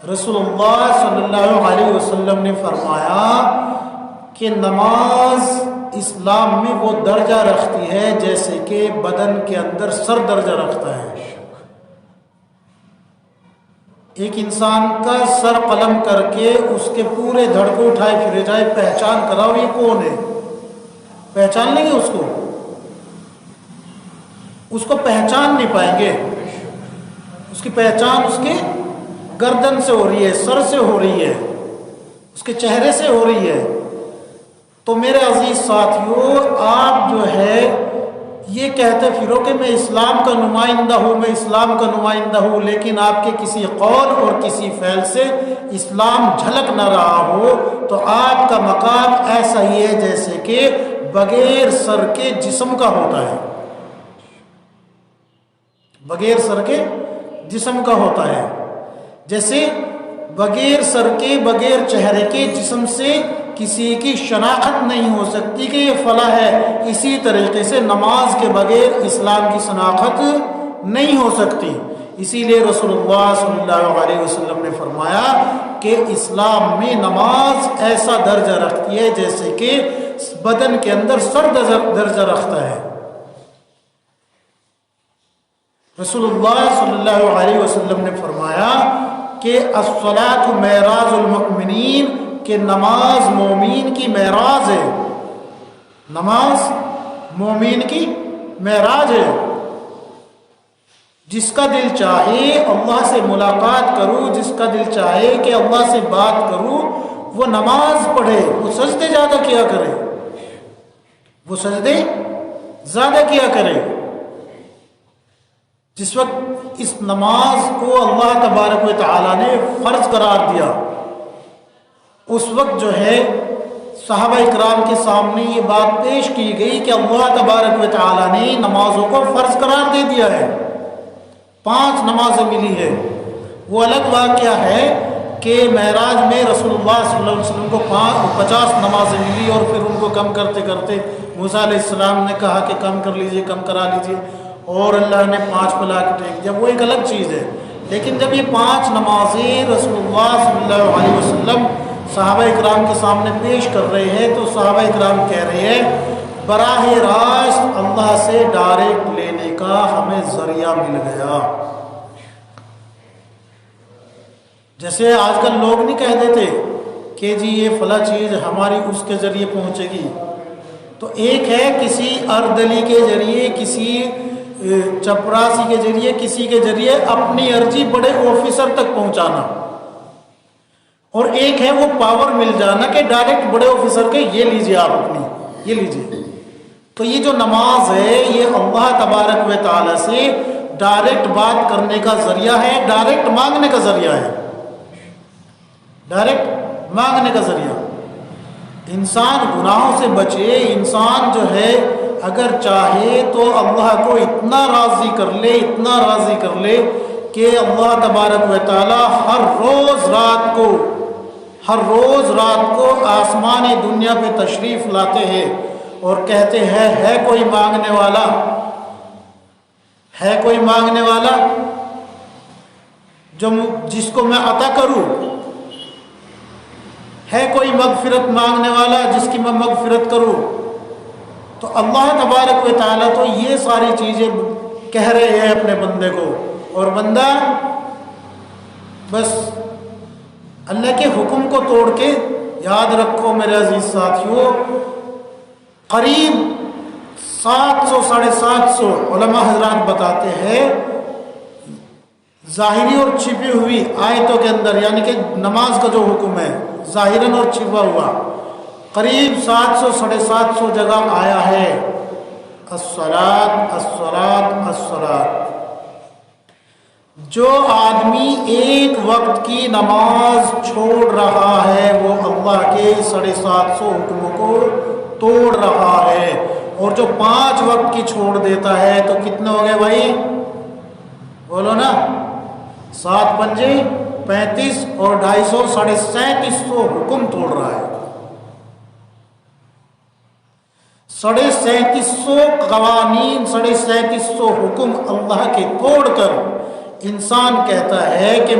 رسول اللہ صلی اللہ علیہ وسلم نے فرمایا کہ نماز اسلام میں وہ درجہ رکھتی ہے جیسے کہ بدن کے اندر سر درجہ رکھتا ہے۔ ایک انسان کا سر قلم کر کے اس کے پورے دھڑ کو اٹھائے پھرے جائے، پہچان کراؤ یہ کون ہے، پہچان لیں گے اس کو پہچان نہیں پائیں گے۔ اس کی پہچان اس کے گردن سے ہو رہی ہے، سر سے ہو رہی ہے، اس کے چہرے سے ہو رہی ہے۔ تو میرے عزیز ساتھیوں، آپ جو ہے یہ کہتے پھرو کہ میں اسلام کا نمائندہ ہوں، میں اسلام کا نمائندہ ہوں، لیکن آپ کے کسی قول اور کسی فعل سے اسلام جھلک نہ رہا ہو، تو آپ کا مقام ایسا ہی ہے جیسے کہ بغیر سر کے جسم کا ہوتا ہے، بغیر سر کے جسم کا ہوتا ہے۔ جیسے بغیر سر کے، بغیر چہرے کے جسم سے کسی کی شناخت نہیں ہو سکتی کہ یہ فلاں ہے، اسی طریقے سے نماز کے بغیر اسلام کی شناخت نہیں ہو سکتی۔ اسی لیے رسول اللہ صلی اللہ علیہ وسلم نے فرمایا کہ اسلام میں نماز ایسا درجہ رکھتی ہے جیسے کہ بدن کے اندر سر درجہ رکھتا ہے۔ رسول اللہ صلی اللہ علیہ وسلم نے فرمایا کہ الصلاۃ معراج المؤمنین، کہ نماز مومین کی معراج ہے، نماز مومین کی معراج ہے۔ جس کا دل چاہے اللہ سے ملاقات کروں، جس کا دل چاہے کہ اللہ سے بات کروں، وہ نماز پڑھے، وہ سجدے زیادہ کیا کرے، وہ سجدے زیادہ کیا کرے۔ جس وقت اس نماز کو اللہ تبارک و تعالیٰ نے فرض قرار دیا، اس وقت جو ہے صحابہ اکرام کے سامنے یہ بات پیش کی گئی کہ اللہ تبارک و تعالیٰ نے نمازوں کو فرض قرار دے دیا ہے، 5 نمازیں ملی ہے۔ وہ الگ واقعہ ہے کہ معراج میں رسول اللہ صلی اللہ علیہ وسلم کو 50 نمازیں ملی، اور پھر ان کو کم کرتے کرتے موسیٰ علیہ السلام نے کہا کہ کم کر لیجئے، کم کرا لیجئے، اور اللہ نے 5 پہ لا کے ٹیک دیا۔ وہ ایک الگ چیز ہے، لیکن جب یہ 5 نمازیں رسول اللہ صلی اللہ علیہ وسلم صحابہ اکرام کے سامنے پیش کر رہے ہیں، تو صحابہ اکرام کہہ رہے ہیں براہ راست اللہ سے ڈائریکٹ لینے کا ہمیں ذریعہ مل گیا۔ جیسے آج کل لوگ نہیں کہہ دیتے کہ جی یہ فلاں چیز ہماری اس کے ذریعے پہنچے گی، تو ایک ہے کسی اردلی کے ذریعے، کسی چپراسی کے ذریعے، کسی کے ذریعے اپنی عرضی بڑے آفیسر تک پہنچانا، اور ایک ہے وہ پاور مل جانا کہ ڈائریکٹ بڑے آفیسر کے یہ لیجئے، آپ اپنی یہ لیجئے۔ تو یہ جو نماز ہے یہ اللہ تبارک و تعالیٰ سے ڈائریکٹ بات کرنے کا ذریعہ ہے، ڈائریکٹ مانگنے کا ذریعہ ہے، ڈائریکٹ مانگنے کا ذریعہ۔ انسان گناہوں سے بچے، انسان جو ہے اگر چاہے تو اللہ کو اتنا راضی کر لے، اتنا راضی کر لے کہ اللہ تبارک و تعالیٰ ہر روز رات کو آسمان دنیا پہ تشریف لاتے ہیں اور کہتے ہیں ہے کوئی مانگنے والا، ہے کوئی مانگنے والا جس کو میں عطا کروں، ہے کوئی مغفرت مانگنے والا جس کی میں مغفرت کروں۔ تو اللہ تبارک و تعالیٰ تو یہ ساری چیزیں کہہ رہے ہیں اپنے بندے کو، اور بندہ بس اللہ کے حکم کو توڑ کے، یاد رکھو میرے عزیز ساتھیوں، قریب 700-750 علماء حضرات بتاتے ہیں ظاہری اور چھپی ہوئی آیتوں کے اندر، یعنی کہ نماز کا جو حکم ہے ظاہراً اور چھپا ہوا، قریب 700-750 جگہ آیا ہے الصلاۃ الصلاۃ الصلاۃ۔ جو آدمی ایک وقت کی نماز چھوڑ رہا ہے وہ اللہ کے 750 حکموں کو توڑ رہا ہے، اور جو 5 وقت کی چھوڑ دیتا ہے تو کتنے ہو گئے بھائی؟ بولو نا، 7 پنجے 35 اور 250 3750 حکم توڑ رہا ہے۔ 3750 قوانین، 3750 حکم اللہ کے توڑ کر انسان کہتا ہے کہ